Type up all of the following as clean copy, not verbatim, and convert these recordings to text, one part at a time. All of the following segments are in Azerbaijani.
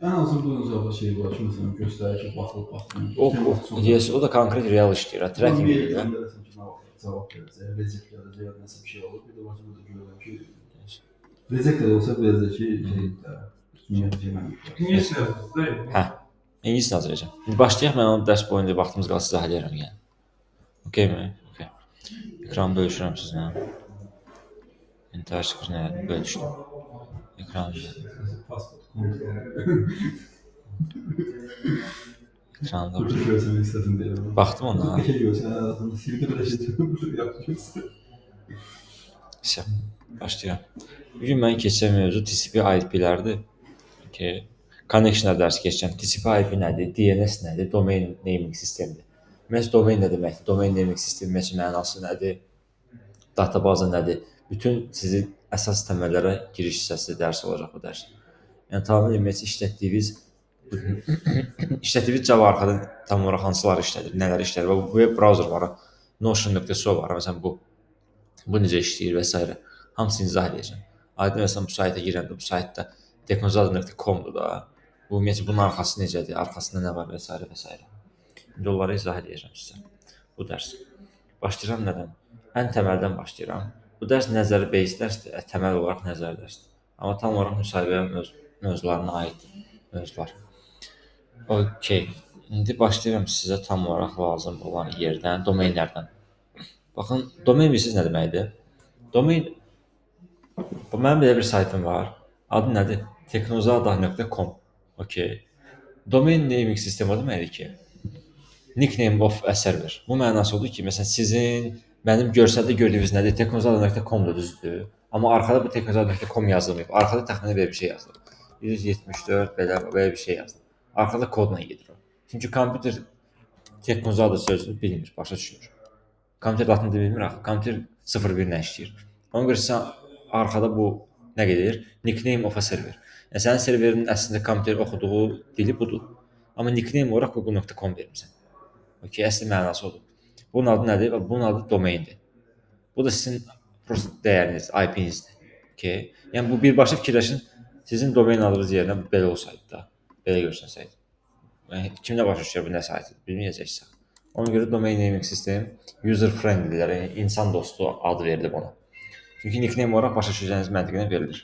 En azından bu cevabda şey var ki, mesela göstərir ki, baxılıb baxmıyor. O, Tema çox yes, o yaxşıdır. da konkret real işləyir, Ulan tracking mail edir də. göndərəsən ki, nə vaxt cavab gələcək, reject gələcək, ya nəsə bir şey olur. Bir də başında da görürəm ki, reject də olsa biləcək ki, ümumiyyətlə şey mənim. İngilizce yazıyoruz değil mi? Hə. İngilis yazılacaq. İndi başlayaq, mən onu dərs boyunca vaxtımız qalsa izah edərəm yəni. Okey mi? Okey. Ekranı bölüşürəm sizlə. İntihar sıxıcı bölüşdüm. Ekranı Pasport kontrol. ekranda Burada görsən istədim deyirəm. baxdım ona. Bir şey görsən, aslında sildi bir şey yapıyorsun. Sə, başlayaq. Bugün mən keçəcəm mövzu TCP IP-lərdir. Okay. Connection dərsi keçəcəm. TCP IP nədir? DNS nədir? Domain naming sistemidir. Ümumiyyətlə domain nə deməkdir? Domain naming sistemi ümumiyyətlə mənası nədir? Databaza nədir? Bütün sizin əsas təməllərə giriş hissəsi dərs olacaq bu dərs. Yəni tamamilə ümumiyyətlə işlətdiyiniz Java arxadan tam olaraq hansıları işlədir, nələr işlədir və web browser var, Notion.so var, məsələn bu necə işləyir və s. Hamısını izah edəcəm. Aydın məsələn bu sayta girəndə bu saytda teknozada.com-dur da. Bu ümumiyyətlə bunun arxası necədir, arxasında nə var və s. və s. İndi onları izah edəcəm sizə. Bu dərs. Başlayıram nədən? Ən təməldən başlayıram. Bu dərs nəzəri base dərsdir, təməl olaraq nəzəri dərsdir. Amma tam olaraq müsahibə mövzularına aid mövzular. Okey. İndi başlayıram sizə tam olaraq lazım olan yerdən, domainlərdən. Baxın, domain bilirsiniz nə deməkdir? Domain, mənim belə bir saytım var. Adı nədir? Teknozada.com. Okey. Domain naming sistemi o deməkdir ki, nickname of a server. Bu mənası odur ki, məsələn sizin, mənim görsəldə gördüyünüz nədir? Teknozada.com-dur, düzdür. Amma arxada bu teknozada.com yazılmayıb. Arxada təxminən belə bir şey yazılıb. 174 belə bir şey yazılıb. Arxada kodla gedir o. Çünki kompüter teknozada sözünü bilmir, başa düşmür. Kompüter adını da bilmir axı. Kompüter 01 ilə işləyir. Ona görə sən arxada bu nə gedir? Nickname of a server. Yəni sənin serverinin əslində kompüter oxuduğu dili budur. Amma nickname olaraq google.com vermisən. Okey, əsl mənası odur. Bunun adı nədir? Bunun adı domaindir. Bu da sizin dəyəriniz, IP-nizdir. Okey. Yəni bu birbaşa fikirləşin, sizin domain adınız yerinə belə olsaydı da, belə görsənsəydi. Yəni kimlə başa düşür bu nə saytıdır, bilməyəcəksə. Ona görə domain naming sistemi user friendlylər, yəni insan dostu adı verilib ona. Çünki nickname olaraq başa düşəcəyiniz məntiqlə verilir.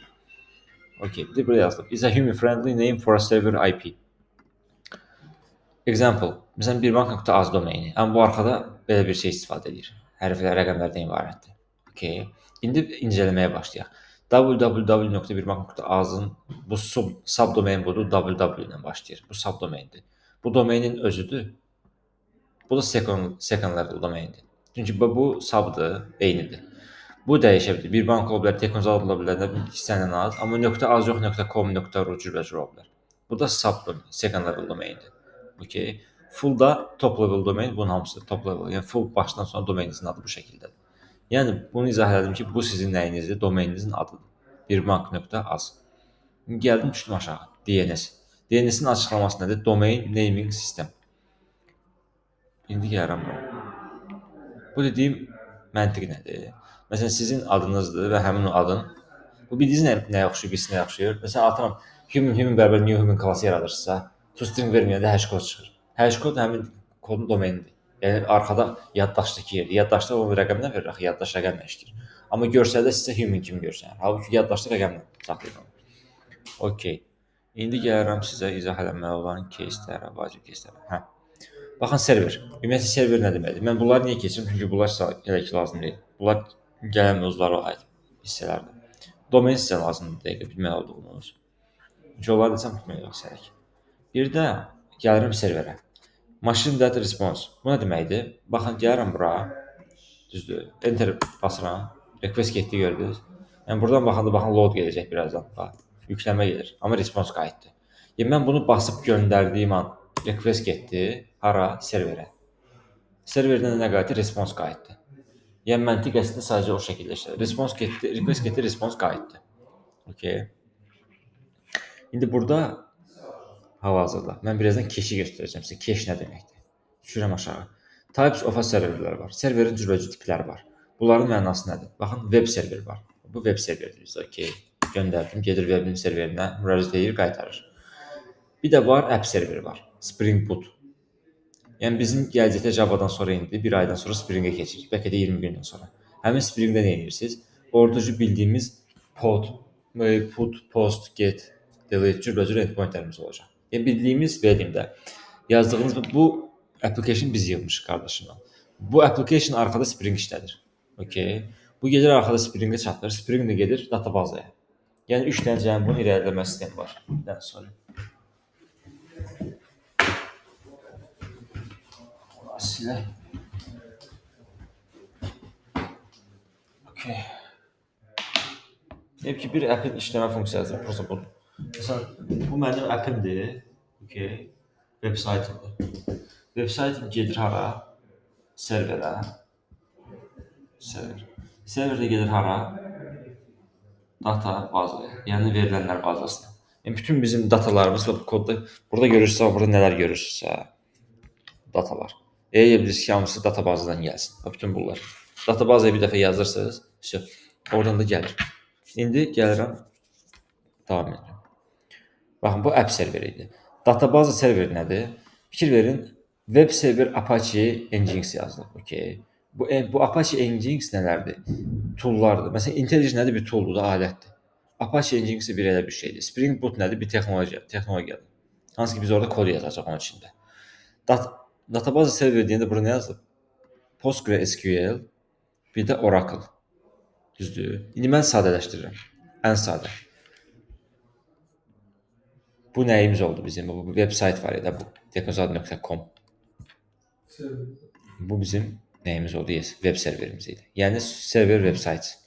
Okey, bir də buraya yazılıb. Is a human friendly name for a server IP. Example, məsələn birbank.az domaini. Amma bu arxada belə bir şey istifadə edir. Hərflər, rəqəmlərdən ibarətdir. Okay. İndi incələməyə başlayaq. www.birbank.az-ın bu subdomain budur, www ilə başlayır. Bu subdomaindir. Bu domainin özüdür. Bu da second level domaindir. Çünki bu subdır, eynidir. Bu dəyişə bilər. Birbank ola bilər, teknozad ola bilər, istənilən ad, amma .az yox, .com.ru cürbəcür ola bilər. Bu da subdomain, second level domaindir. Okay. Full da top level domain, bunun hamısı top level. Yəni full başdan sona domaininizin adı bu şəkildədir. Yəni bunu izah elədim ki, bu sizin nəyinizdir? Domaininizin adıdır. Birbank.az. Gəldim düşdüm aşağı. DNS. DNS-in açıqlaması nədir? Domain naming system. İndi gəlirəm bura. Bu dediyim məntiq nədir? Məsələn sizin adınızdır və həmin o adın bu bildiyiniz nəyə oxşuyur, bilsin nəyə oxşuyur? Məsələn atıram human bərabər new human klassı yaradırsınızsa, toString verməyəndə hashcode çıxır. Hashcode həmin kodun domainidir. Yəni arxada yaddaşdakı yerdir. Yaddaşda o rəqəmlə verir, axı yaddaş rəqəmlə işləyir. Amma görsəldə sizə human kimi görsənir. Halbuki yaddaşda rəqəmlə saxlayır. Okey. İndi gəlirəm sizə izah eləməli olan кейslərə, vacib кейslərə. Hə. Baxın server. Ümumiyyətlə server nə deməkdir? Mən bunları niyə keçirim? Çünki bunlar elə ki lazım deyil. Bunlar gələn mövzulara aid hissələrdir. Domain sizə lazımdır dəqiqə bilməli olduğunuz. Çünki onları desəm tutmayacaq hissəlik. Bir də gəlirəm serverə. Machine data response. Bu nə deməkdir? Baxın gəlirəm bura. Düzdür. Enter basıram. Request getdi gördünüz. Yəni buradan baxanda baxın load gələcək birazdan. Bax, yükləmə gedir. Amma response qayıtdı. Yəni mən bunu basıb göndərdiyim an request getdi. Hara? Serverə. Serverdən nə qayıtdı? Response qayıtdı. Yəni məntiq əslində sadəcə o şəkildə işləyir. Response getdi, request getdi, response qayıtdı. Okay. İndi burada hal-hazırda mən birazdan cache göstərəcəm sizə. Cache nə deməkdir? Düşürəm aşağı. Types of a serverlər var. Serverin cürbəcür tipləri var. Bunların mənası nədir? Baxın, web server var. Bu web serverdir bizdə. Okay. Göndərdim, gedir webin serverinə, müraciət edir, qaytarır. Bir də var app serveri var. Spring Boot. Yəni bizim gələcəkdə Java-dan sonra indi bir aydan sonra Spring-ə keçirik. Bəlkə də 20 gündən sonra. Həmin Spring-də nə edirsiniz? Orducu bildiyimiz pod, put, post, get, delete cürbəcür endpointlərimiz olacaq. Yəni bildiyimiz belə deyim də yazdığınız bu application biz yığmışıq qardaşımla. Bu application arxada Spring işlədir. Okay. Bu gedir arxada Spring-ə çatdırır. Spring də gedir databazaya. Yəni 3 dənə cəmi bunun irəliləmə sistemi var. Bir dənə sonra. Silək. Okay. Deyib ki, bir app'in işləmə funksiyasıdır. Prosta budur. Məsələn, bu mənim app'imdir. Okay. Web saytımdır. Web saytım gedir hara? Serverə. Serverdə gedir hara? Data bazaya. Yəni verilənlər bazasına. Yəni bütün bizim datalarımız bu kodda burada görürsünüzsə, burada nələr görürsünüzsə, datalar. Elə bilirsiniz ki, hamısı databazadan gəlsin. Bütün bunlar. Databazaya bir dəfə yazırsınız, oradan da gəlir. İndi gəlirəm, davam edirəm. Baxın, bu app serveri idi. Databaza serveri nədir? Fikir verin, web server Apache Nginx yazılıb. Okay. Bu Apache Nginx nələrdir? Toollardır. Məsələn, IntelliJ nədir? Bir tooldur da, alətdir. Apache Nginx bir elə bir şeydir. Spring Boot nədir? Bir texnologiyadır. Hansı ki biz orada kod yazacaq onun içində. Databaza server deyəndə burada nə yazılıb? PostgreSQL, bir də Oracle. Düzdür? İndi mən sadələşdirirəm. Ən sadə. Bu nəyimiz oldu bizim? Bu web sayt var idi. Bu tekozad.com. Bu bizim nəyimiz oldu? Yes, web serverimiz idi. Yəni server web sayt.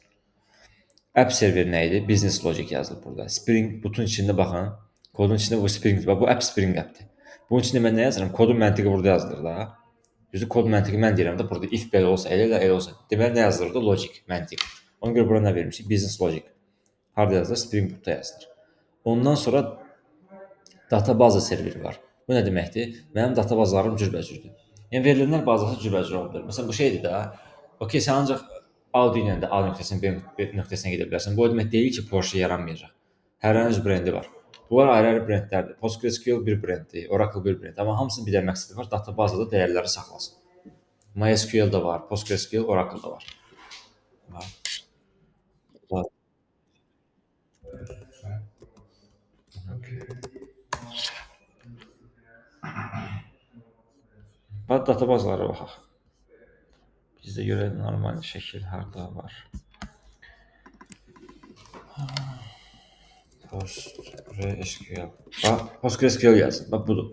App server nə idi? Business Logic yazılıb burada. Spring Boot'un içində baxın. Kodun içində bu Spring, bu app Spring app'dir. Bunun içində mən nə yazıram? Kodun məntiqi burada yazılır da. Düzdür, kod məntiqi mən deyirəm də burada if belə olsa, elə olsa. Deməli nə yazılır da? Logic, məntiq. Ona görə bura nə vermişik? Business Logic. Harda yazılır? Spring Boot'da yazılır. Ondan sonra databaza serveri var. Bu nə deməkdir? Mənim databazalarım cürbəcürdür. Yəni verilənlər bazası cürbəcür olmalıdır. Məsələn, bu şeydir də. Okay, sən ancaq audio ilə də A nöqtəsindən B nöqtəsinə gedə bilərsən. Bu o demək deyil ki, Porsche yaranmayacaq. Hərənin öz brendi var. Bunlar ayrı-ayrı brendlərdir. PostgreSQL bir brenddir, Oracle bir brend. Amma hamısının bir də məqsədi var, databazada dəyərləri saxlasın. MySQL da var, PostgreSQL, Oracle da var. Bax, databazalara baxaq. Bizdə görək normal şəkil harda var. PostgreSQL. Bax, PostgreSQL yazın. Bax, budur.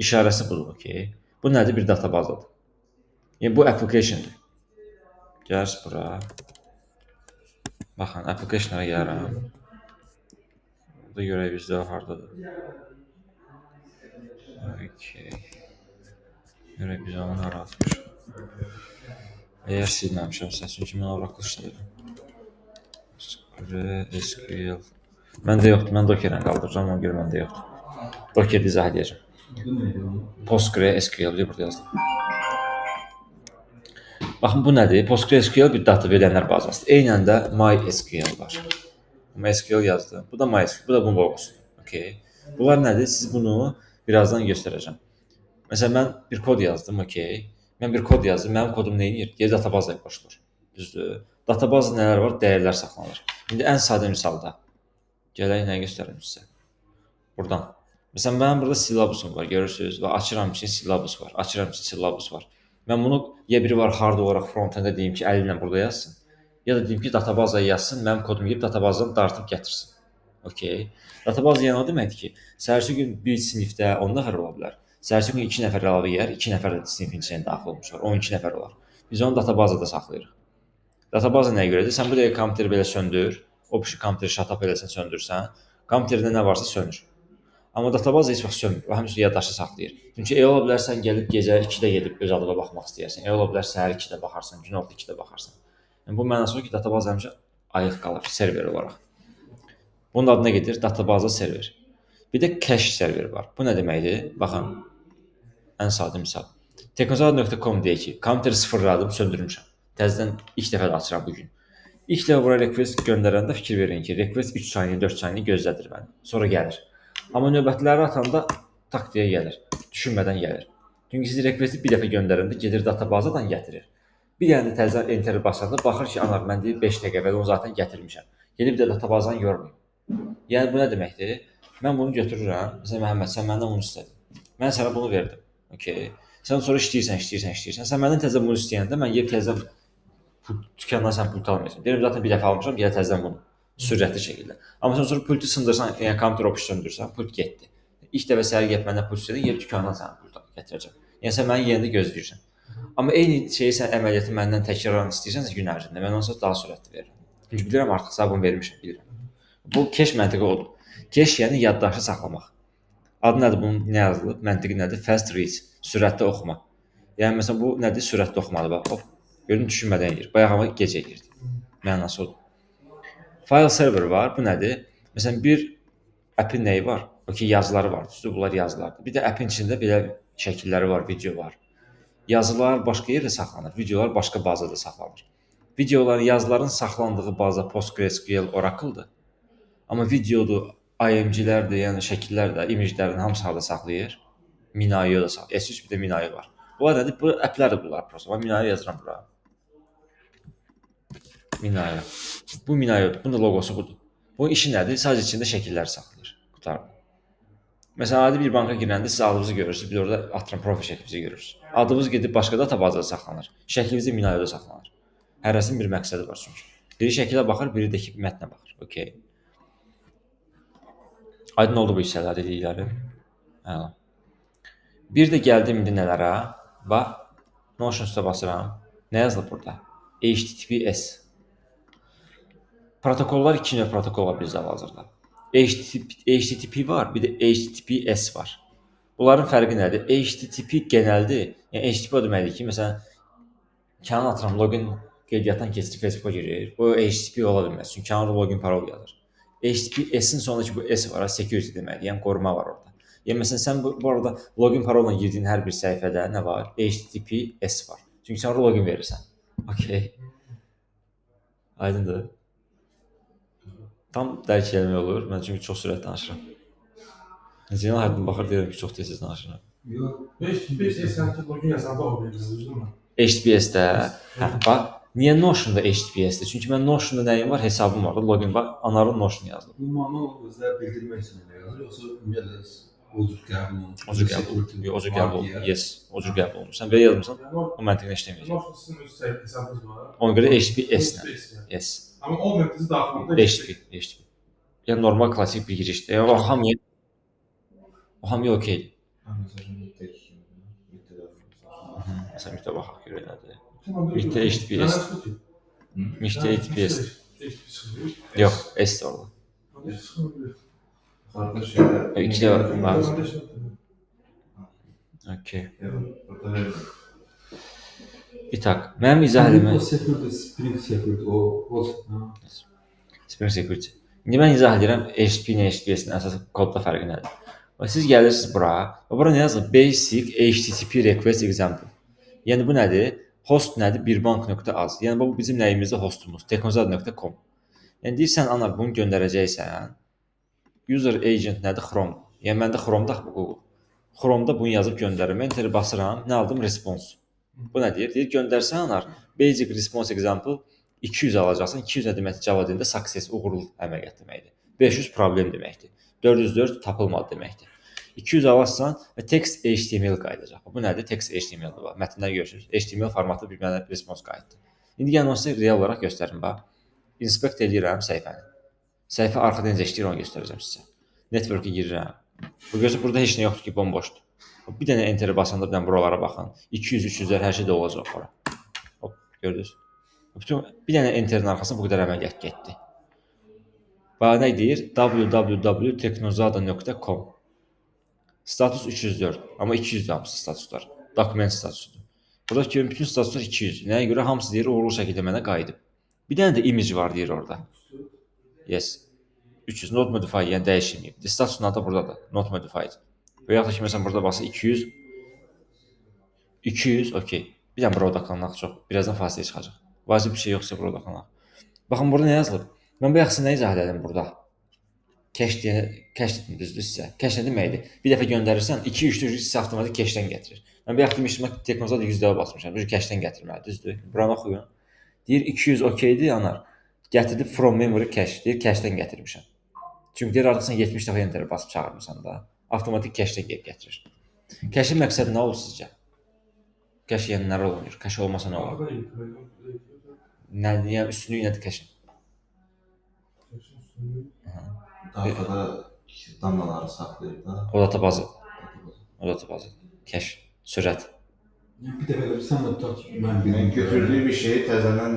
İşarəsi budur, okey. Bu nədir? Bir databazadır. Yəni, bu application'dır. Gəlirsiniz bura. Baxın, application'lara gəlirəm. Burada görək bizdə hardadır. Okey. Görək biz onu yaratmışıq. Əgər silməmişəmsə, çünki mən Oracle işləyirəm. PostgreSQL. Məndə yoxdur, mən Docker-lə qaldıracağım, ona görə məndə yoxdur. Docker-də izah edəcəm. PostgreSQL burada yazdım. Baxın, bu nədir? PostgreSQL bir data verənlər bazasıdır. Eynən də MySQL var. MySQL yazdım. Bu da MySQL, bu da bunun logosudur. Okay. Bunlar nədir? Siz bunu birazdan göstərəcəm. Məsələn, mən bir kod yazdım, okey. Mən bir kod yazdım, mənim kodum nə edir? Geri databazaya qoşulur. Düzdür? Databazada nələr var? Dəyərlər saxlanılır. İndi ən sadə misalda gələk nə göstərim sizə. Buradan. Məsələn, mənim burada silabusum var, görürsünüz və açıram ki, silabus var. Açıram ki, silabus var. Mən bunu ya biri var hard olaraq front-enddə deyim ki, əli ilə burada yazsın, ya da deyim ki, databazaya yazsın, mənim kodum gəlib databazadan dartıb gətirsin. Okay. Databaza yəni o deməkdir ki, səhərsi gün bir sinifdə 10 nəfər ola bilər. Səhərsi gün 2 nəfər əlavə gəlir, 2 nəfər də sinifin içinə daxil olmuşlar, 12 nəfər olar. Biz onu databazada saxlayırıq. Databaza nəyə görədir? Sən bu dəqiqə kompüteri belə söndür, o kompüteri shut-up eləsən, söndürsən, kompüterdə nə varsa sönür. Amma databaza heç vaxt sönmür, o həmişə yaddaşda saxlayır. Çünki elə ola bilər sən gəlib gecə 2-də gedib öz adına baxmaq istəyirsən, elə ola bilər səhər 2-də baxarsan, günorta 2-də baxarsan. Yəni bu mənası o ki, databaza həmişə ayıq qalır server olaraq. Bunun adına gedir databaza server. Bir də cache serveri var. Bu nə deməkdir? Baxın, ən sadə misal. Tekozad.com deyək ki, kompüteri sıfırladım, söndürmüşəm. Təzədən ilk dəfə də açıram bugün. İlk dəfə bura request göndərəndə fikir verin ki, request 3 saniyə, 4 saniyə gözlədir məni. Sonra gəlir. Amma növbətləri atanda tak deyə gəlir. Düşünmədən gəlir. Çünki siz rekviziti bir dəfə göndərəndə gedir databazadan gətirir. Bir dənə də təzə enter basanda baxır ki, anar mən deyir 5 dəqiqə əvvəl onu zaten gətirmişəm. Gedib də databazanı görmür. Yəni bu nə deməkdir? Mən bunu götürürəm. Məsələn Məhəmməd sən məndən bunu istədin. Mən sənə bunu verdim. Okay. Sən sonra işləyirsən. Sən məndən təzə bunu istəyəndə mən gedib təzə dükandan sən pult almayacaqsan. Deyirəm zaten bir dəfə almışam, gəl təzədən bunu sürətli şəkildə. Amma sən sonra pultu sındırsan, yəni kompüter opus söndürsən, pult getdi. İlk dəfə səhər gəlib məndən pult istədin, gedib dükandan sənə pult gətirəcəm. Yəni sən mənim yerində gözləyirsən. Amma eyni şeyi sən əməliyyatı məndən təkrarən istəyirsənsə gün ərzində, mən ondan daha sürətli verirəm. Çünki bilirəm artıq sən bunu vermişəm, bilirəm. Bu cache məntiqi odur. Cache yəni yaddaşı saxlamaq. Adı nədir bunun? Nə yazılıb? Məntiqi nədir? Fast read, sürətli oxuma. Yəni məsələn bu nədir? Sürətli oxumadır bax. Hop, görün düşünmədən eləyir. Bayaq amma gecə eləyirdi. Mənası odur. File server var. Bu nədir? Məsələn bir app'in nəyi var? O ki yazıları var. Düzdür, bunlar yazılardır. Bir də app'in içində belə şəkilləri var, video var. Yazılar başqa yerdə saxlanır, videolar başqa bazada saxlanır. Videoların, yazıların saxlandığı baza PostgreSQL, Oracle-dır. Amma videodur, IMG-lərdir, yəni şəkillər də, imajların hamısı harda saxlayır? Minayo da saxlayır. S3 bir də Minayo var. Bunlar nədir? Bu app'lərdir bunlar prosta. Mən Minayo yazıram bura. Minayo. Bu Minayodur. Bunun da logosu budur. Bunun işi nədir? Sadəcə içində şəkilləri saxlayır. Qutardı. Məsələn, adi bir banka girəndə siz adınızı görürsünüz, bir orada atıram profil şəklinizi görürsünüz. Adınız gedib başqa databazada saxlanır. Şəkliniz də Minayoda saxlanır. Hərəsinin bir məqsədi var çünki. Biri şəkilə baxır, biri də ki mətnə baxır. Okay. Aydın oldu bu hissələr dediklərim. Hə. Bir də gəldim indi nələrə? Bax, Notion üstə basıram. Nə yazılıb burada? HTTPS. Protokollar 2 növ protokol var bizdə hazırda. HTTP var, bir də HTTPS var. Bunların fərqi nədir? HTTP genəldir. Yəni HTTP o deməkdir ki, məsələn, Kənan atıram login qeydiyyatdan keçir Facebooka girir. Bu HTTP ola bilməz. Çünki kənarda login parol yazır. HTTPS-in sonundakı bu S var, security deməkdir. Yəni qoruma var orada. Yəni məsələn sən bu arada login parolla girdiyin hər bir səhifədə nə var? HTTPS var. Çünki sən orada login verirsən. Okay. Aydındır. Tam dərk eləmək olur. Mən çünki çox sürətli danışıram. Zeynal hərdən baxır deyirəm ki, çox tez danışıram. Yox. 5 sanki login yazanda o verir, düzdürmü? HTTPS-də, hə, bax, niyə Notion-da HTTPS-dir? Çünki mən Notion-da nəyim var? Hesabım var, login var, Anarın Notion yazılıb. Bu manual özləri bildirmək üçün yazılır, yoxsa ümumiyyətlə o cür qəbul olunur? O cür qəbul olunur. Yes, o cür qəbul olunur. Sən belə yazmısan, o məntiqlə işləməyəcək. Notion sizin öz hesabınız var. Ona görə HTTPS-lə. Yes. Amma olmayan bizi daxilində HTTP. Yəni normal klassik bir girişdir. Yəni o hamıya okeydir. Məsələn, mütə baxaq görək nədir. Mütə HTTPS. Mütə HTTPS. Yox, S də orada. İkisi də var. Okey. İtak. Mənim izah eləmə. Spring Security, o. Spring Security. İndi mən izah edirəm HTTP ilə HTTPS-in əsas kodda fərqi nədir. Siz gəlirsiniz bura və bura nə yazılır? Basic HTTP request example. Yəni bu nədir? Host nədir? Birbank.az. Yəni bu bizim nəyimizdə hostumuz? Teknozad.com. Yəni deyirsən, anar bunu göndərəcəksən. User agent nədir? Chrome. Yəni məndə Chrome-da bu Google. Chrome-da bunu yazıb göndərirəm. Enter basıram. Nə aldım? Response. Bu nə deyir? Deyir göndərsən anar. Basic response example 200 alacaqsan. 200 nə deməkdir? Java dilində success, uğurlu əməliyyat deməkdir. 500 problem deməkdir. 404 tapılmadı deməkdir. 200 alarsan və text HTML qayıdacaq. Bu nədir? Text HTML-dir var. Mətndə görürsüz. HTML formatlı bir mənə response qayıtdı. İndi gəlin onu sizə real olaraq göstərim bax. Inspect edirəm səhifəni. Səhifə arxada necə işləyir onu göstərəcəm sizə. Network-ə girirəm. Bu görürsüz burada heç nə yoxdur ki, bomboşdur. Bir dənə enter basanda bir dənə buralara baxın. 200, 300-lər hər şey də olacaq ora. Hop, gördünüz? Bütün bir dənə enterin arxasında bu qədər əməliyyat getdi. Bax nə deyir? www.teknozada.com. Status 304. Amma 200 hamısı statuslar. Dokument statusudur. Burada görün bütün statuslar 200. Nəyə görə hamısı deyir uğurlu şəkildə mənə qayıdıb. Bir dənə də image var deyir orada. Yes. 300 not modified, yəni dəyişməyib. Statusun adı buradadır. Not modified. Və yaxud da ki məsələn burada bassa 200. 200, okey. Bir dənə bura odaqlanaq çox. Birazdan fasilə çıxacaq. Vacib bir şey yoxsa bura odaqlanaq. Baxın burada nə yazılıb? Mən bayaq sizə nə izah edim burada? Cache etdim düzdür sizə. Cache nə deməkdir? Bir dəfə göndərirsən, 2-3 sizə avtomatik cache-dən gətirir. Mən bayaq demişdim ki, Teknosada 100 dəfə basmışam. Bu cache-dən gətirməli, düzdür? Buranı oxuyun. Deyir 200 okeydir anar. Gətirdi from memory cache. Deyir cache-dən gətirmişəm. Çünki deyir artıq sən 70 dəfə enter basıb çağırmısan da, avtomatik cache-də gətirir. Cache-in məqsədi nə olur sizcə? Cache yəni nə rol oynayır? Cache olmasa nə olur? Nə, yəni üstünlüyü nədir cache-in? Daxada damlaları saxlayır da. O databazı. O databazı. Cache, sürət. Bir dəfə də sən də tutaq ki, mən Yəni götürdüyü bir şeyi təzədən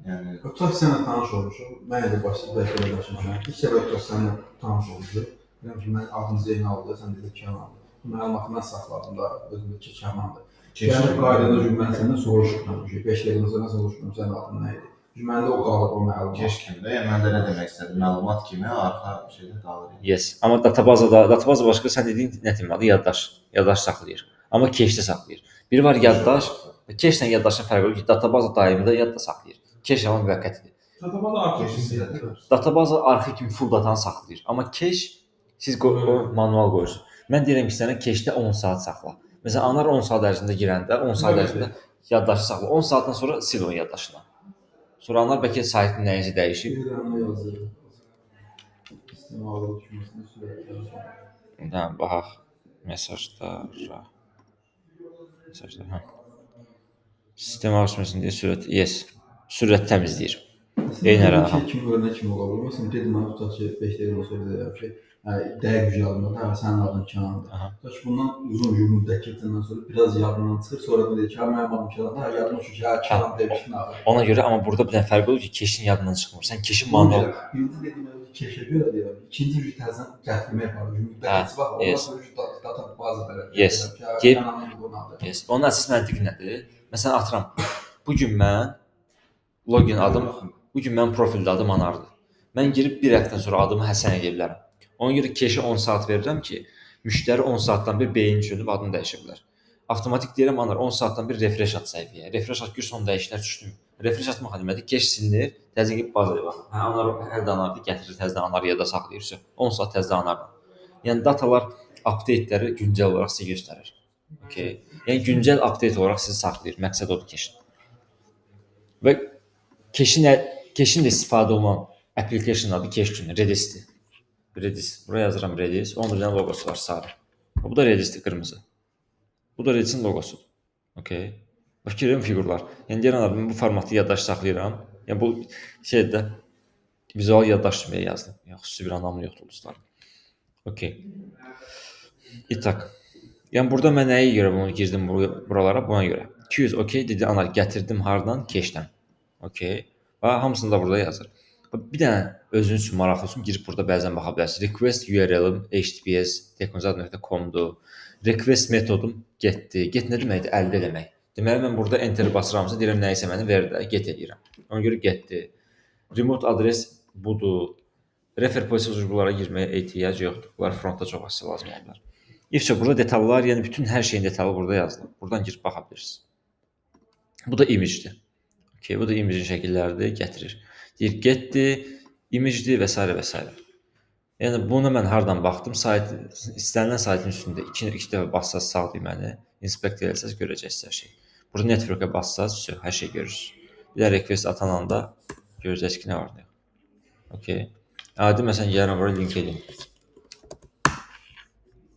yəni tutaq ki, sənlə tanış olmuşum. Mən də başlayıb bəlkə də daşımışam. İlk dəfə tutaq sənlə tanış olmuşum. Deyirəm ki, mən adım Zeynaldır, sən dedin Kənandır. Bu məlumatı mən saxladım da, özümdəki Kənandır. Yəni qaydada mən səndən soruşuram ki, 5 dəqiqədən sonra soruşuram sənin adın nə idi? Məndə o qalıb o məlumat. keş kimdə? Yəni məndə nə demək istədim? Məlumat kimi arxa şeydə qalır. Yes. Amma databaza başqa sən dediyin nə deməli yaddaş saxlayır. Amma cache-də saxlayır. Biri var yaddaş, cache-lə yaddaşın fərqi odur ki, databaza daimi də yadda saxlayır. Cache amma müvəqqətidir. Databada arxivdir. Databaza arxiv kimi full datanı saxlayır. Amma cache siz manual qoyursunuz. Mən deyirəm ki, sənə cache-də 10 saat saxla. Məsələn, anar 10 saat ərzində girəndə 10 saat ərzində yaddaşı saxla. 10 saatdan sonra sil o yaddaşını. Sonra anar bəlkə saytın nəyisə dəyişib. Bir dənə yazır. Sistem alıb düşməsini sürətlə. Da baxaq mesajlara. Mesajlar, hə. Sistem alışmasını deyə sürət, yes. Sürət təmizləyir. Eyni ara. Kim örnək kimi ola bilər. Məsələn, dedim mən tutaq ki, 5 dəqiqə sonra deyirəm ki, dəqiq bir yadımda, hə, sənin adın Kənandır. Tutaq ki, bundan uzun bir müddət keçəndən sonra biraz yadımdan çıxır, sonra deyir ki, mənim adım Kənandır, hə, yadıma düşür ki, hə, Kənan demişdin adı. Ona görə amma burada bir dənə fərq olur ki, cache-in yadından çıxmır. Sən cache-in manual. Birinci dediyim cache-ə görə deyirəm. İkinci bir təzən gətirmək var. Müddətçi bax, ondan sonra data bazı belə. Yes. Kənanın bunun adı. Yes. Onun əsas məntiqi nədir? Məsələn, atıram. Bu gün mən login adım, bu gün mənim profildə adım Anardır. Mən girib bir həftədən sonra adımı Həsən edə bilərəm. Ona görə cache-ə 10 saat verirəm ki, müştəri 10 saatdan bir beyin çönüb adını dəyişə bilər. Avtomatik deyirəm Anar 10 saatdan bir refresh at səhifəyə. Refresh at gör son dəyişikliklər düşdü. Refresh atmaq deməkdir, cache silinir, təzə gəlib bazaya bax. Hə, Anar hər də Anardı gətirir, təzədən Anar yada saxlayırsa, 10 saat təzədən Anardır. Yəni datalar update-ləri güncəl olaraq sizə göstərir. Okay. Yəni güncəl update olaraq sizi saxlayır. Məqsəd odur cache. Və cache-in də istifadə olunan application adı cache-dir, Redis-dir. Redis. Buraya yazıram Redis. Onun bir dənə logosu var sarı. Bu da Redis-dir, qırmızı. Bu da Redis-in logosudur. Okay. Fikirlərim fiqurlar. Yəni deyirəm mən bu formatı yaddaş saxlayıram. Yəni bu şeydə vizual yaddaş kimi yazdım. Yəni xüsusi bir anlamı yoxdur dostlar. Okay. İtak. Yəni burada mən nəyə görə bunu girdim buralara? Buna görə. 200 okay dedi anar gətirdim hardan? Cache-dən. Okay. Və hamısını da burada yazır. Bir dənə özünüz üçün maraqlı olsun, girib burada bəzən baxa bilərsiniz. Request URL-im https teknozad.com-dur. Request metodum getdi. Get nə deməkdir? Əldə eləmək. Deməli mən burada enter basıramsa deyirəm nəyisə məni ver də, get edirəm. Ona görə getdi. Remote adres budur. Refer policy bunlara girməyə ehtiyac yoxdur. Bunlar frontda çox əsas lazım olurlar. İfsə burada detallar, yəni bütün hər şeyin detalı burada yazılıb. Buradan girib baxa bilirsiniz. Bu da image-dir. Okay, bu da image şəkilləridir, gətirir. Deyir getdi, image-dir və s. və s. Yəni buna mən hardan baxdım? İstənilən saytın üstündə iki dəfə bassaz sağ düyməni, inspect eləsəz görəcəksiniz hər şey. Burada network-ə bassaz, hər şey görürsünüz. Bir də request atananda görəcəksiniz ki, nə var nə yox. Okay. Adi məsələn gəlirəm bura LinkedIn.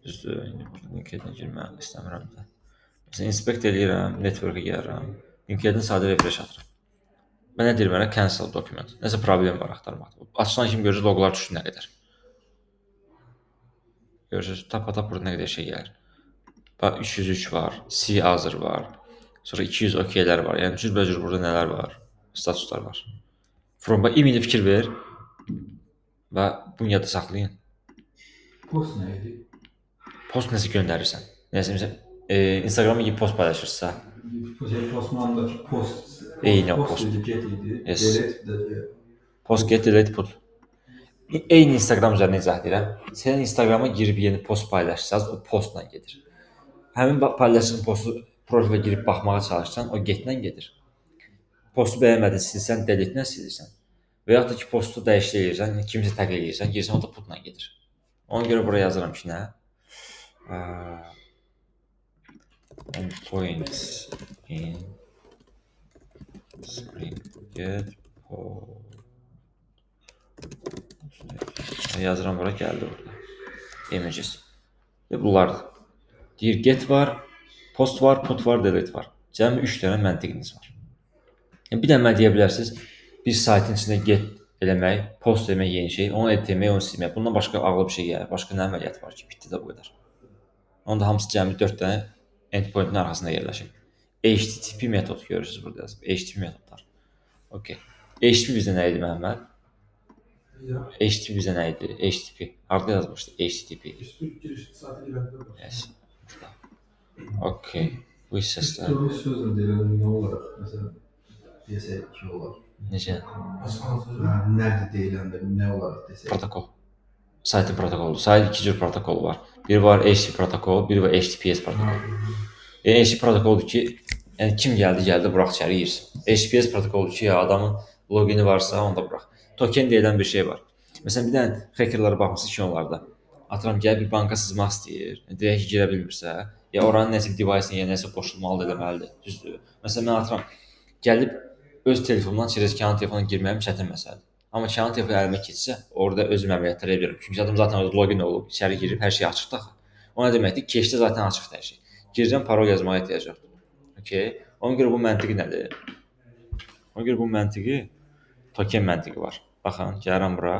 Düzdür, LinkedIn girmək istəmirəm də. Məsələn inspect eləyirəm, network-ə gəlirəm. LinkedIn sadə refresh atıram. Mənə deyir mənə cancel document. Nəsə problem var axtarmaqda. Açılan kimi görürsünüz loqlar düşdü nə qədər. Görürsünüz tap-tap burada nə qədər şey gəlir. Bax 303 var, C hazır var. Sonra 200 okeylər var. Yəni cürbəcür burada nələr var? Statuslar var. From email fikir ver və bunu yadda saxlayın. Post nə idi? Post nəsə göndərirsən. Nəsə məsələn Instagrama gibi post paylaşırsa. Postmandakı post. Eyni o post. Get idi. Yes. Delete. Post get delete put. Eyni Instagram üzərinə izah edirəm. Sən Instagrama girib yeni post paylaşsaz, o postla gedir. Həmin paylaşdığın postu profilə girib baxmağa çalışsan, o getlə gedir. Postu bəyənmədin, silsən, delete-lə silirsən. Və yaxud da ki, postu dəyişdirirsən, kimsə təqlid edirsən, girsən o da putla gedir. Ona görə buraya yazıram ki, nə? Endpoints in Spring Get yazıram bura, gəldi burada. Images. Və bunlardır. Deyir, get var, post var, put var, delete var. Cəmi 3 dənə məntiqiniz var. Bir də mənə deyə bilərsiniz, bir saytın içində get eləmək, post eləmək yeni şey, onu etmək, onu silmək. Bundan başqa ağlı bir şey gəlir. Başqa nə əməliyyat var ki, bitdi də bu qədər. Onda hamısı cəmi 4 dənə endpointin arxasında yerləşir. HTTP metod görürsünüz burada yazıb. HTTP metodlar. Okay. HTTP bizdə nə idi Məhəmməd? HTTP bizdə nə idi? HTTP. Harada yazmışdı? HTTP. Yes. Okay. Bu hissəsdə. Bir sözlə deyirəm, nə olaraq, məsələn, desək ki, olar. Necə? Nədir deyiləndə, nə olaraq desək? Protokol. Saytın protokolu. Saytın 2 cür protokolu var. Biri var HTTP protokol, biri var HTTPS protokol. HTTP protokoldur ki, yəni kim gəldi, burax içəri girsin. HTTPS protokoldur ki, ya adamın logini varsa, onda burax. Token deyilən bir şey var. Məsələn, bir dənə hackerlara baxmışsınız ki, onlarda. Atıram, gəl bir banka sızmaq istəyir, deyək ki, girə bilmirsə, ya oranın nəsə bir device-yə, ya nəsə qoşulmalıdır, eləməlidir, düzdür. Məsələn, mən atıram, gəlib öz telefonumdan Çerezkanın telefonuna girməyim çətin məsələdir. Amma Kanın telefonu əlimə keçsə, orada özüm əməliyyatları edə bilərəm. Çünki adam zaten orada login olub, içəri girib, hər şey açıqdır axı. O nə deməkdir? Keşdə zaten açıqdır hər şey. Girirəm, parol yazmağa ehtiyac yoxdur. Okay? Ona görə bu məntiqi nədir? Ona görə bu məntiqi token məntiqi var. Baxın, gəlirəm bura.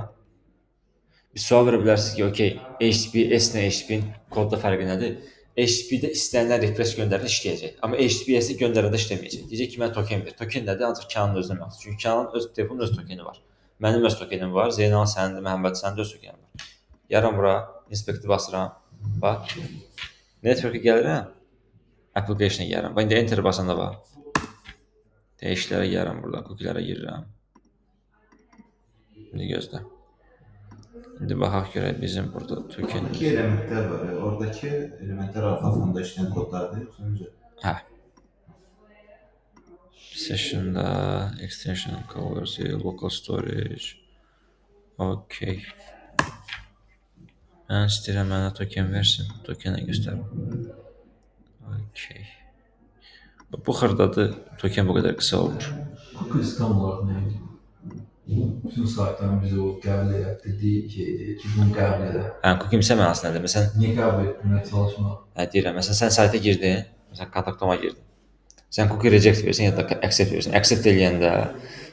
Bir sual verə bilərsiniz ki, okay, HTTP, S-lə HTTP-nin kodda fərqi nədir? HTTP-də istənilən refresh göndərilir, işləyəcək. Amma HTTPS-i göndərəndə işləməyəcək. Deyəcək ki, mən token verir. Token nədir? Ancaq Kanın özünə məxsus. Çünki Kanın öz telefonun öz tokeni var. Mənim öz tokenim var. Zeynal sənindir, Məhəmməd sənin öz tokenin var. Yaram bura, inspekti basıram. Bax. Network-ə gəlirəm. Application-a gəlirəm. Bax, indi enter basanda bax. Dəyişiklərə gəlirəm burada. Cookielərə girirəm. İndi gözlə. İndi baxaq görək bizim burada tokenimiz. İki elementlər var. Oradakı elementlər arxa fonda işləyən kodlardır, yoxsa necə? Hə. Session'da extension covers, local storage. Okay. Mən istəyirəm mənə token versin. Tokenə göstərim. Okay. Bu xırdadır. Token bu qədər qısa olmuş. Cookies tam olaraq nə idi? Bütün saytların bizə o qəbul etdiyi şeydir ki, bunu qəbul edə. Hə, cookie-sə mənası nədir? Məsələn, Niyə qəbul etməyə çalışmaq? hə deyirəm, məsələn sən sayta girdin, məsələn kontaktoma girdin. Sən cookie reject verirsən ya da accept verirsən. Accept eləyəndə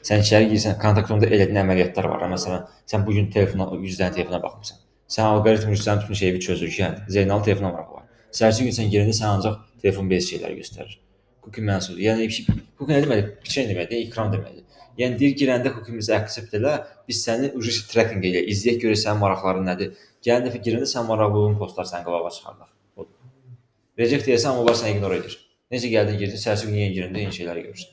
sən içəri girsən, kontaktomda elədiyin əməliyyatlar var. Məsələn, sən bu gün telefona 100 dənə telefona baxmısan. Sən alqoritm üzrə bütün şeyi çözür ki, yəni Zeynal telefona maraqlı var. Səhərsi gün sən girəndə sən ancaq telefon bez şeyləri göstərir. Cookie mənsudur. Yəni cookie nə deməkdir? Bir şey deməkdir, ekran deməkdir. Yəni deyir girəndə cookie-mizi accept elə, biz səni tracking eləyək, izləyək görək sənin maraqların nədir. Gələn dəfə girəndə sən maraqlı olduğun postlar sənin qabağa çıxardaq. Reject deyəsən, onlar səni ignore edir. Necə gəldin, girdin, səhərsi gün yenə girəndə eyni şeyləri görürsən.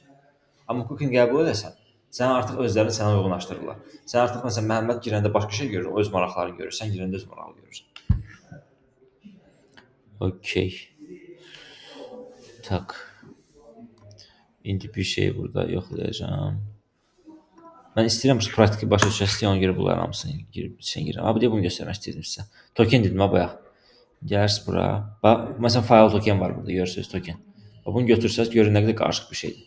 Amma cookie qəbul edəsən, sən artıq özlərini sənə uyğunlaşdırırlar. Sən artıq məsələn Məhəmməd girəndə başqa şey görür, öz maraqlarını görür, sən girəndə öz maraqlarını görürsən. Okay. Tak. İndi bir şey burada yoxlayacağam. Mən istəyirəm bu praktiki başa düşəsiniz, ona görə bunların hamısını girib içine girirəm. Abi deyə bunu göstərmək istəyirdim sizə. Token dedim ha bayaq. Gəlirsiniz bura. Bax, məsələn file token var burada, görürsünüz token. Bunu götürsəz görün nə qədər qarışıq bir şeydir.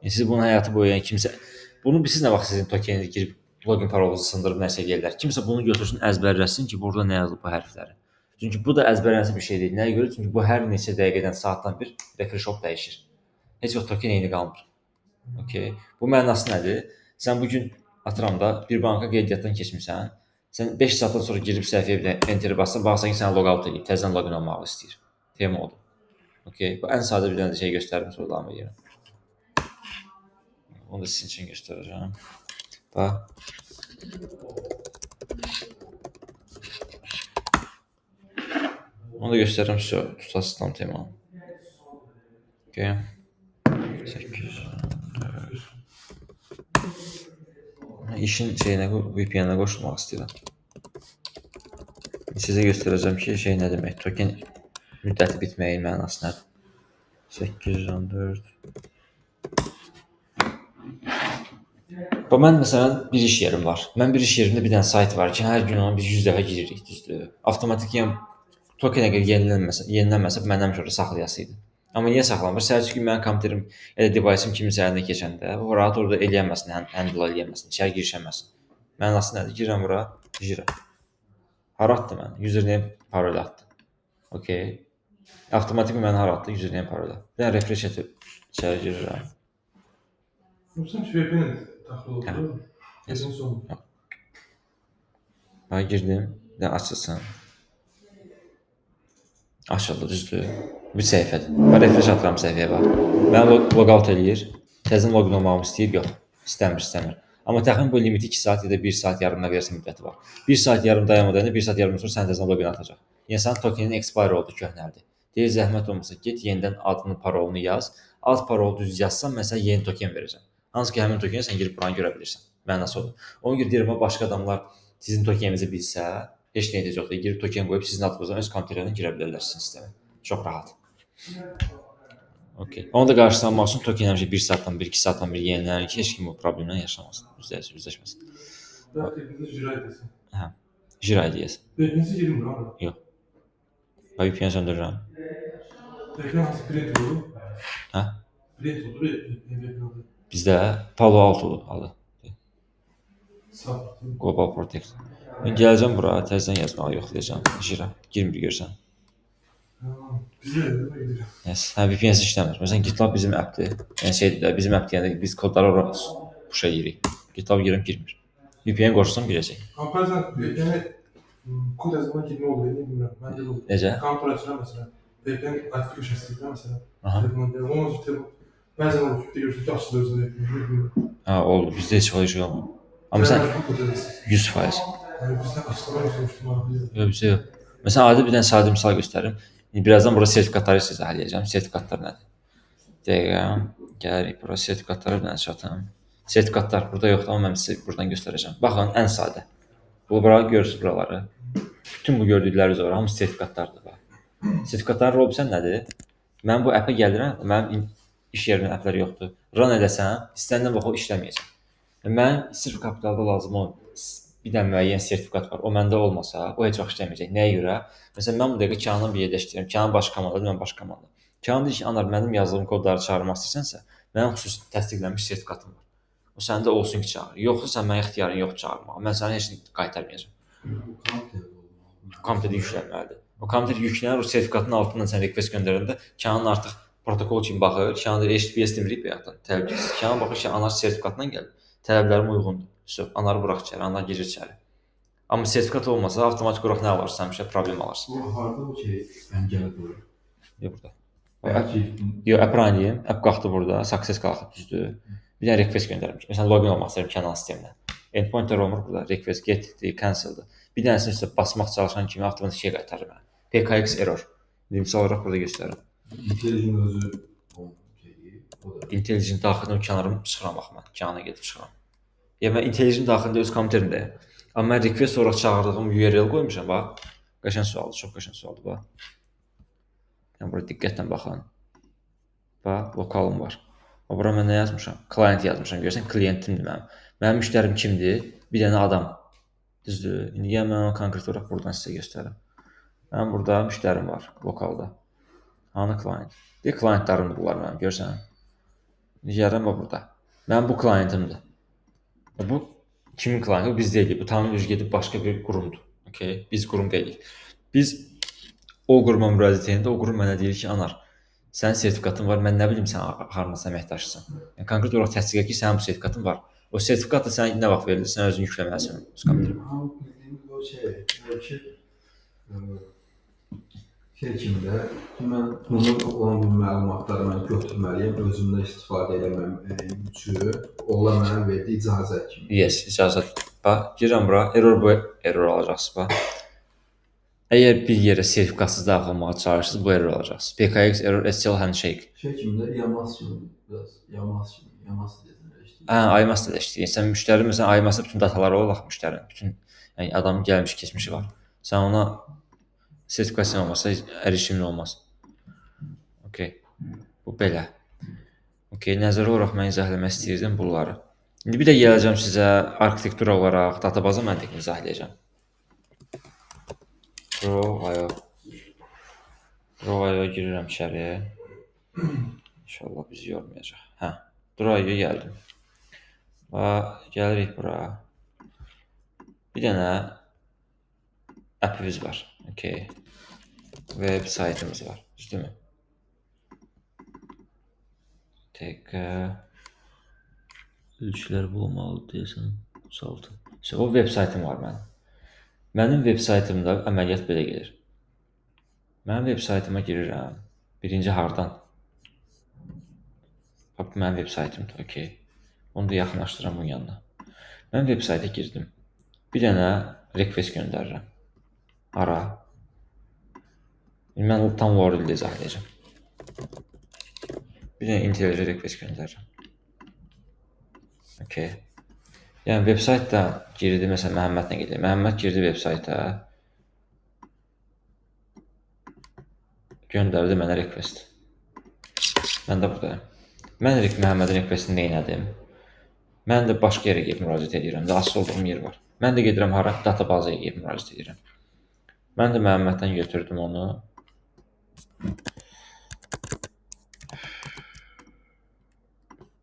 Yəni siz bunun həyatı boyu yəni kimsə bunu siz nə vaxt sizin tokeninizi girib login parolunuzu sındırıb nəsə eləyirlər. Kimsə bunu götürsün, əzbərləsin ki, burada nə yazılıb bu hərfləri. Çünki bu da əzbərlənsə bir şey deyil. Nəyə görə? Çünki bu hər neçə dəqiqədən, saatdan bir refresh hop dəyişir. Heç vaxt token eyni qalmır. Okay. Bu mənası nədir? Sən bu gün atıramda bir banka qeydiyyatdan keçmirsən, sən 5 saatdan sonra girib səhifəyə enter bassan, baxsan ki, səni logout edib, təzədən login olmağı istəyir. Tema odur. Okay. Bu ən sadə bir dənə şey göstərim, sonra davam edirəm. Onu da sizin üçün göstərəcəm. Bax. Onu da göstərirəm sizə, tutasız tam tema. Okay. 8. İşin şeyinə, VPN-ə qoşulmaq istəyirəm. Sizə göstərəcəm ki, şey nə demək, token müddəti bitməyin mənası nədir? 814. Və mən məsələn bir iş yerim var. Mən bir iş yerimdə bir dənə sayt var ki, hər gün ona biz 100 dəfə giririk, düzdür? Avtomatik yəni token əgər yenilənməsə məndən orada saxlayası idi. Amma niyə saxlamır? Səhərsi gün mənim kompüterim ya da device'ım kiminsə əlində keçəndə o rahat orada eləyəməsin, handle eləyəməsin, içəri girişəməsin. Mənası nədir? Girirəm bura, girirəm. Hara atdı mən? Username, parol atdı. Okay. Avtomatik mənə hara atdı? Username, parol. Bir dənə refresh edib içəri girirəm. Sən VPN taxıl Hə. oldu. Yazın son. Bax girdim, bir dənə açılsın. Açıldı, düzdür. Bir səhifədir. Bax refresh atıram səhifəyə bax. Məni logout eləyir. Təzədən loqin olmağımı istəyir? Yox. İstəmir. Amma təxmin bu limiti 2 saat ya da 1 saat yarımına versə müddəti var. 1 saat yarım dayanmadan 1 saat yarım sonra sən təzədən loqin atacaq. Yəni sənin tokenin expire oldu, köhnəldi. Deyir zəhmət olmasa get yenidən adını, parolunu yaz. Ad parolu düz yazsan mən sənə yeni token verəcəm. Hansı ki həmin tokeni sən girib buranı görə bilirsən. Mənası odur. Ona görə deyirəm başqa adamlar sizin tokeninizi bilsə, heç nə edəcək yoxdur. Girib token qoyub sizin adınızdan öz kompüterlərinə girə bilərlər sizin sistemə. Çox rahat. Okay. Onu da qarşısına almaq üçün token həmişə 1 saatdan 1, 2 saatdan 1 yenilənir ki, heç kim bu problemlə yaşamasın, üzləşməsin. Bəlkə bizə jiray desin. Hə. Jiray deyəsən. VPN-si girmir abi. Yox. Bax VPN söndürürəm. VPN hansı print olur? Hə? Print olur VPN-də. Bizdə Palo Alto adı. Sağ. Global Protect. Mən gələcəm bura, təzədən yazmağı yoxlayacağam. Jira. Girmir görsən. Bizə də gedir. Yes. Hə, VPN işləmir. Məsələn, GitLab bizim appdir. Yəni şeydir də, bizim app deyəndə biz kodları ora push edirik. GitLab girmir. VPN qoşsam girəcək. Amma bəzən VPN kod yazmaq kimi olur, bilmirəm. Məndə bu. Necə? Kontrol açıram məsələn. VPN authentication istəyirəm məsələn. Aha. Telefonda. Onun üçün telefon. Bəzən olur ki, görürsən ki, açılır özünə VPN. Ha, oldu. Bizdə heç vaxt şey olmur. Amma sən 100%. Bizdə açılır soruşdum. Yox, bizdə yox. Məsələn, adi bir dənə sadə misal göstərim. Birazdan burada sertifikatları sizə izah sertifikatlar nədir? Dəqiqə. Gəlirik bura sertifikatları bir dənə çatım. Sertifikatlar burada yoxdur, amma mən sizə buradan göstərəcəm. Baxın, ən sadə. Bura görürsünüz buraları. Bütün bu gördükləriniz var, hamısı sertifikatlardır. Sertifikatların rolu bilirsən nədir? Mən bu appə gəlirəm, mənim iş yerimin appləri yoxdur. Run edəsəm, istənilən vaxt o işləməyəcək. Mən sırf kapitalda lazım olan bir dənə müəyyən sertifikat var. O məndə olmasa, o heç vaxt işləməyəcək. Nəyə görə? Məsələn, mən bu dəqiqə Kananla bir yerdə işləyirəm. Kanan başqa komandadır, mən başqa komanda. Kanan deyir ki, Anar, mənim yazdığım kodları çağırmaq istəyirsənsə, mənim xüsusi təsdiqlənmiş sertifikatım var. O səndə olsun ki, çağır. Yoxsa sən mənə ixtiyarın yoxdur çağırmağa. Mən sənə heç nə qaytarmayacağam. Kompüterdə yüklənməlidir. O kompüter yüklənər, o sertifikatın altından sən request göndərəndə Kanan artıq protokol kimi baxır. Kanan deyir, HTTPS deməyib bayaqdan, tələbsiz. Kanan baxır ki, Anar sertifikatla gəldi. Tələblərim uyğundur. Anarı burax içəri, anar girir içəri. Amma sertifikat olmasa, avtomatik olaraq nə alarsan, həmişə problem alarsan. Bu harda bu şey pəncərə qoyur? Yox burada. Yox, app run-layım, app qalxdı burada, success qalxıb düzdür. Bir dənə request göndərmiş. Məsələn, login olmaq istəyirəm Canon sisteminə. Endpointer olmur burada, request getdi, cancel'dı. Bir dənəsini üstə basmaq çalışan kimi avtomatik şey qaytarır mənə. PKX error. Misal olaraq burada göstərirəm. IntelliJ özü o şeyi, o da. IntelliJ daxilində o kənarım çıxıram bax mən. Canana gedib çıxıram. Yəni mən IntelliJ daxilində öz kompüterimdəyəm. Amma mən request olaraq çağırdığım URL qoymuşam bax. Qəşəng sualdır, çox qəşəng sualdır bax. Yəni bura diqqətlə baxın. Bax, lokalım var. Bura mən nə yazmışam? Client yazmışam. Görürsən, klientimdir mənim. Mənim müştərim kimdir? Bir dənə adam. Düzdür? İndi gəlin mən onu konkret olaraq buradan sizə göstərim. Mənim burada müştərim var, lokalda. Hanı client? Deyir, klientlarımdır bunlar mənim, görürsən? İndi gəlirəm burada. Mənim bu klientimdir. Bu kimin klienti? Bu biz deyilik. Bu tamamilə gedib başqa bir qurumdur. Okay? Biz qurum deyilik. Biz o quruma müraciət edəndə o qurum mənə deyir ki, Anar, sənin sertifikatın var, mən nə bilim sən hardansa əməkdaşsan. Yəni konkret olaraq təsdiq et ki, sənin bu sertifikatın var. O sertifikat da sənə nə vaxt verilir? Sən özün yükləməlisən öz kompüterə. Bildiyimiz o şey kimdə ki, mən bunun olan bu məlumatları mən götürməliyəm, özümdən istifadə etməm üçün ola mənə verdiyi icazət kimi. Yes, icazət. Bax, girirəm bura, error alacaqsınız bax. Əgər bir yerə sertifikatsız daxil olmağa çalışırsınız, bu error alacaqsınız. PKX error SSL handshake. Şey kimdə, Yamas kimi, Yamas desinlər. Hə, IMAS da işləyir. Sən müştəri məsələn IMAS-da bütün dataları olur müştərinin. Bütün yəni adamın gəlmiş, keçmişi var. Sən ona sertifikasiya olmasa erişimin olmaz. Okay. Bu belə. Okay, nəzərə olaraq mən izah etmək istəyirdim bunları. İndi bir də gələcəm sizə arxitektura olaraq databaza məntiqini izah edəcəm. Draw.io girirəm içəriyə. İnşallah bizi yormayacaq. Hə, Draw.io gəldim. Və gəlirik bura. Bir dənə appimiz var. Okay. Web saytımız var. Düzdürmü? Ölçülər bulunmalıdır deyəsən. 36. O web saytım var mənim. Mənim web saytımda əməliyyat belə gedir. Mənim web saytıma girirəm. Birinci hardan? Bax, mənim web saytımdır. Okay. Onu da yaxınlaşdıram bunun yanına. Mən web sayta girdim. Bir dənə request göndərirəm. Ara. Mən tam URL ilə izah edəcəm. Bir dənə IntelliJ request göndərirəm. Okay. Yəni web saytda girdi, məsələn Məhəmmədlə gedir. Məhəmməd girdi web sayta. Göndərdi mənə request. Mən də buradayım. Mən Məhəmmədin requestini neynədim? Mən də başqa yerə gedib müraciət edirəm. Asılı olduğum yer var. Mən də gedirəm hara? Databazaya gedib müraciət edirəm. Mən də Məhəmməddən götürdüm onu.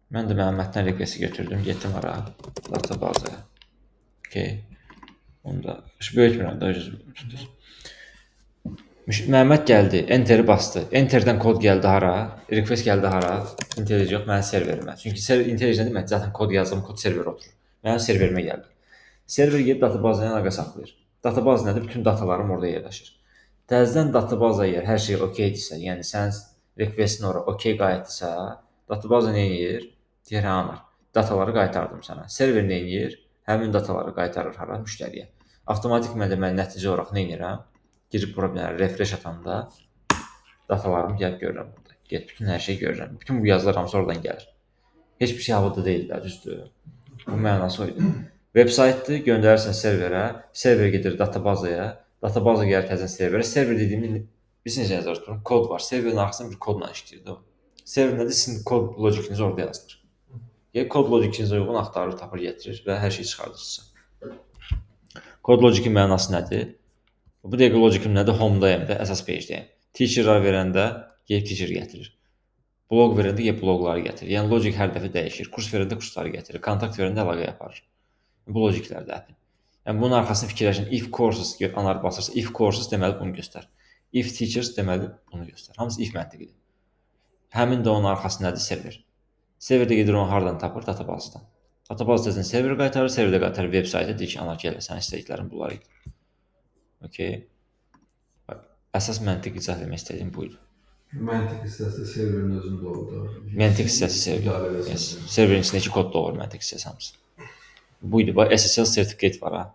Mən də Məhəmməddən requesti götürdüm, getdim hara? Databazaya. Okay. Onu da böyütmürəm də özünüz. Məhəmməd gəldi, enteri bastı. Enterdən kod gəldi hara? Request gəldi hara? IntelliJ yox, mənim serverimə. Çünki IntelliJ nə demək? Zaten kod yazdım, kod serverə oturur. Mənim serverimə gəldi. Server gedib databazaya əlaqə saxlayır. Databaz nədir? Bütün datalarım orada yerləşir. Təzədən databazaya yer, hər şey okeydirsə, yəni sənin requestin ora okey qayıtdırsa, databaza nə edir? Deyir, hə, anar. Dataları qaytardım sənə. Server nə edir? Həmin dataları qaytarır hara? Müştəriyə. Avtomatik mən nəticə olaraq nə edirəm? Girib bura bir refresh atanda datalarımı gəlib görürəm burada. Get, bütün hər şeyi görürəm. Bütün bu yazılar hamısı oradan gəlir. Heç bir şey havada deyil də, düzdür. Bu mənası o idi. Web saytdır, göndərirsən serverə, server gedir databazaya, databaza gəlir təzən serverə. Server dediyim, biz necə yazarız bunu? Kod var. Serverin arxasında bir kodla işləyir o. Server nədir? Sizin kod logikiniz orada yazılır. Yəni kod logikinizə uyğun axtarır, tapır, gətirir və hər şey çıxardırsınız. Kod logikin mənası nədir? Bu dəqiqə logikim nədir? Home-dayım da, əsas page-dəyim. Teacher-lar verəndə gəlib teacher gətirir. Blog verəndə gəlib blogları gətirir. Yəni logik hər dəfə dəyişir. Kurs verəndə kursları gətirir. Kontakt verəndə əlaqə yaparır. Bu logiklərdə həpin. Yəni bunun arxasını fikirləşin. If courses anar basırsa, if courses deməli bunu göstər. If teachers deməli bunu göstər. Hamısı if məntiqidir. Həmin də onun arxası nədir? Server. Server də gedir onu hardan tapır? Databazdan. Databaz təzən server qaytarır, server də qaytarır web saytə deyir ki, ana gəl, sənin istədiklərin bunlar idi. Okay. Əsas məntiq izah etmək istədiyim buydu. Məntiq hissəsi serverin özündə olur. Məntiq hissəsi server. Yes. Serverin içindəki kod da olur, məntiq hissəsi hamısı. Buydu. Bax, SSL certificate var ha.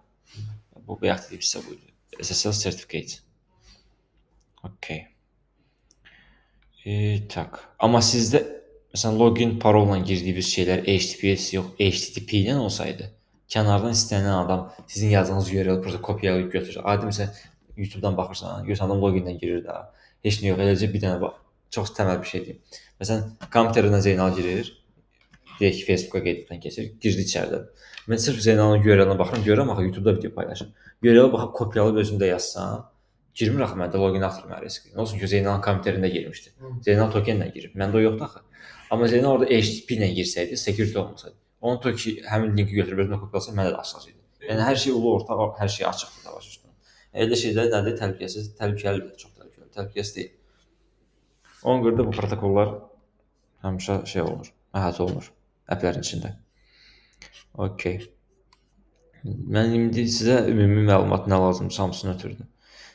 Bu bayaq dediyim hissə buydu. SSL certificate. Okay. Tak. Amma sizdə məsələn login parolla girdiyiniz şeylər HTTPS yox, HTTP ilə olsaydı, kənardan istənilən adam sizin yazdığınız URL-i burada kopyalayıb götürür. Adi məsələn YouTube-dan baxırsan, görürsən adam logindən girir də. Heç nə yox, eləcə bir dənə bax. Çox təməl bir şey deyim. Məsələn, kompüterdən Zeynal girir. Deyək ki, Facebooka qeyddən keçir, girdi içəridə. Mən sırf Zeynalın URL-ına baxıram, görürəm axı YouTube-da video paylaşır. URL-ə baxıb kopyalayıb özündə yazsam, girmir axı məndə login atmır mənə risk. Nə olsun ki, Zeynalın kompüterində girmişdi. Zeynal tokenlə girib. Məndə o yoxdur axı. Amma Zeynal orada HTTP ilə girsəydi, security olmasaydı. Onun toki həmin linki götürüb özünə kopyalasam mənə də açılacaqdı. Yəni hər şey ulu orta, hər şey açıqdır da baş üstünə. Elə şeylər nədir? Təhlükəsiz, təhlükəlidir, çox təhlükəli, təhlükəsiz deyil. Ona görə də bu protokollar həmişə şey olunur, əhatə olunur applərin içində. Okay. Mən indi sizə ümumi məlumat nə lazımdırsa hamısını ötürdüm.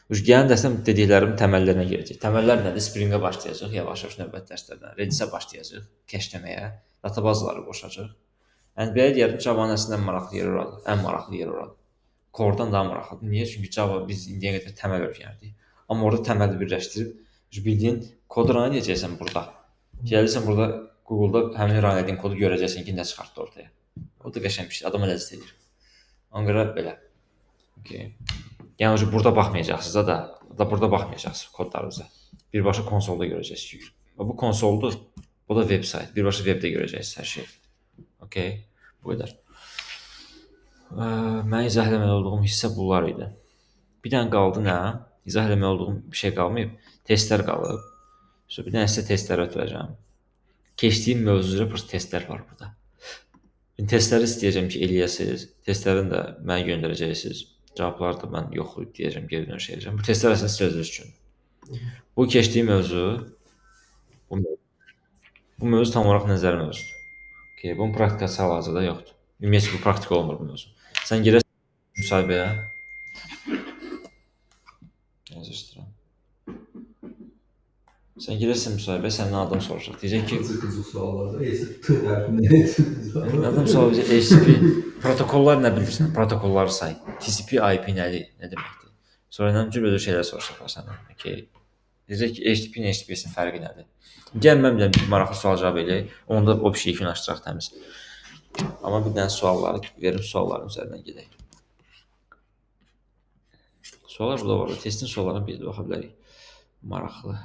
Gəlin dərsəm dediklərim təməllərinə gələcək. Təməllər nədir? Spring-ə başlayacaq, yavaş-yavaş növbət dərslərdən. Redis-ə başlayacaq, keşləməyə, databazaları qoşacaq. Yəni belə deyərdim, Java-nın əslində ən maraqlı yeri oradır. Ən maraqlı yeri oradır. Core-dan daha maraqlıdır. Niyə? Çünki Java biz indiyə qədər təməl öyrəndik. Amma orada təməli birləşdirib bildiyin kod run edəcəksən burada. Gəlirsən burada Google-da həmin run etdiyin kodu görəcəksən ki, nə çıxartdı ortaya. O da qəşəng bir şey, adama ləzzət edir. Ona görə belə. Okay. Yəni burada baxmayacaqsınız da burada baxmayacaqsınız kodlarınıza. Birbaşa konsolda görəcəksiniz. Bu konsoldur. Bu da web sayt. Birbaşa webdə görəcəksiniz hər şeyi. Okay. Bu qədər. Mən izah eləməli olduğum hissə bunlar idi. Bir dənə qaldı nə? İzah eləməli olduğum bir şey qalmayıb. Testlər qalıb. Bir dənə sizə testlər ötürəcəm. Keçdiyim mövzu üzrə prosta testlər var burada. Testləri istəyəcəm ki, eləyəsiniz. Testlərini də mənə göndərəcəksiniz. Cavabları da mən yoxlayıb deyəcəm, geri dönüş edəcəm. Bu testlər əslində sizin özünüz üçün. Bu keçdiyim mövzu, bu mövzu tam olaraq nəzəri mövzudur. Okay, bunun praktikası hal-hazırda yoxdur. Ümumiyyətlə bu praktika olmur bu mövzu. Sən girəsən müsahibəyə. Yazışdıram. Sən girəsən müsahibəyə, səndən adam soracaq. Deyəcək ki, Qızı suallarda t hərfini adam soracaq, HTTP protokollar nə bilirsən? Protokolları say. TCP, IP nədir? Nə deməkdir? Sonra nə cür şeylər soracaqlar səndən. Okay. Deyəcək ki, HTTP ilə HTTPS-in fərqi nədir? Gəl mən bir maraqlı sual cavab eləyək. Onda o bir şeyi açdıraq təmiz. Amma bir dənə sualları verim, sualların üzərindən gedək. Suallar burada var. Testin suallarına bir də baxa bilərik. Maraqlı.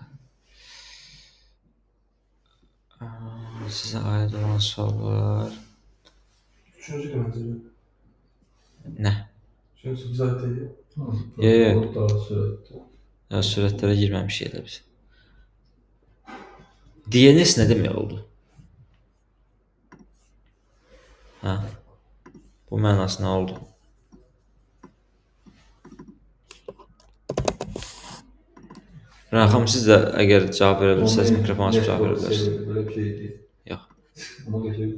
Sizə aid olan suallar. Üçüncü de bence. Nə? Üçüncü güzel değil. Daha sürətli. Sürətlərə girməmişik elə biz. DNS nə demək oldu? Hə? Bu mənası nə oldu? Rəxam, siz də əgər cavab verə bilsəniz, mikrofon açıb cavab verə bilərsiniz. Böyle bir şey değil. Yox. Ama geçelim.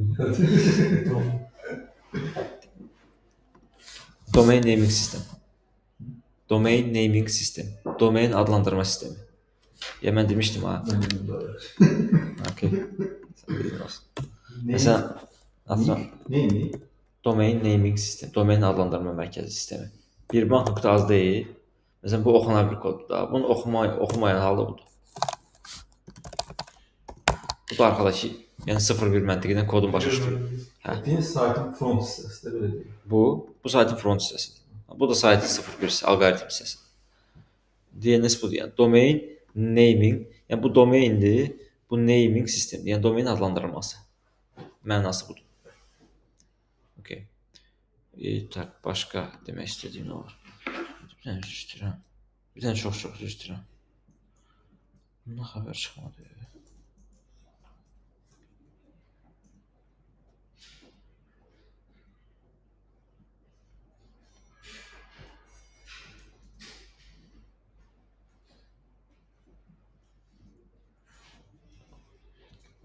Domain naming system. Domain naming system. Domain adlandırma sistemi. Ya mən demişdim ha. Ben de böyle. Okay. Sən dedin olsun. Ne? Məsələn, atıram. Ne? Domain naming sistem. Domain adlandırma mərkəzi sistemi. Bir bank az deyil. Məsələn, bu oxunan bir koddur da. Bunu oxumayan halda budur. Bu da arkadakı, yəni 0-1 məntiqindən kodun başa düşdüyü. Hə. Bir saytın front hissəsi də belə deyil. Bu saytın front hissəsidir. Bu da saytın 0-1 alqoritm hissəsi. DNS budur, yəni domain naming, yəni bu domaindir, bu naming sistemi, yəni domain adlandırılması. Mənası budur. Okay. Tak, başqa demək istədiyim nə var? Bir dənə üzr istəyirəm. Bir dənə çox üzr istəyirəm. Bundan xəbər çıxmadı.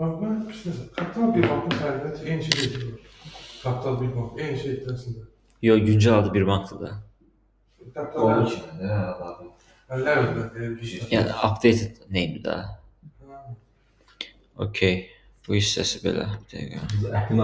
Bak ben bir şey söyleyeyim. Kapital bir bankın fərqində en şey değil. Kapital bir bank en şey içerisinde. Yox, güncəl adı bir bankdır da. Kapital Onun bir için de abi. Ler'de bir şey. Yəni updated name'dir da. Ha. Okay. Bu hissəsi belə. Bir dəqiqə. Biz app'ini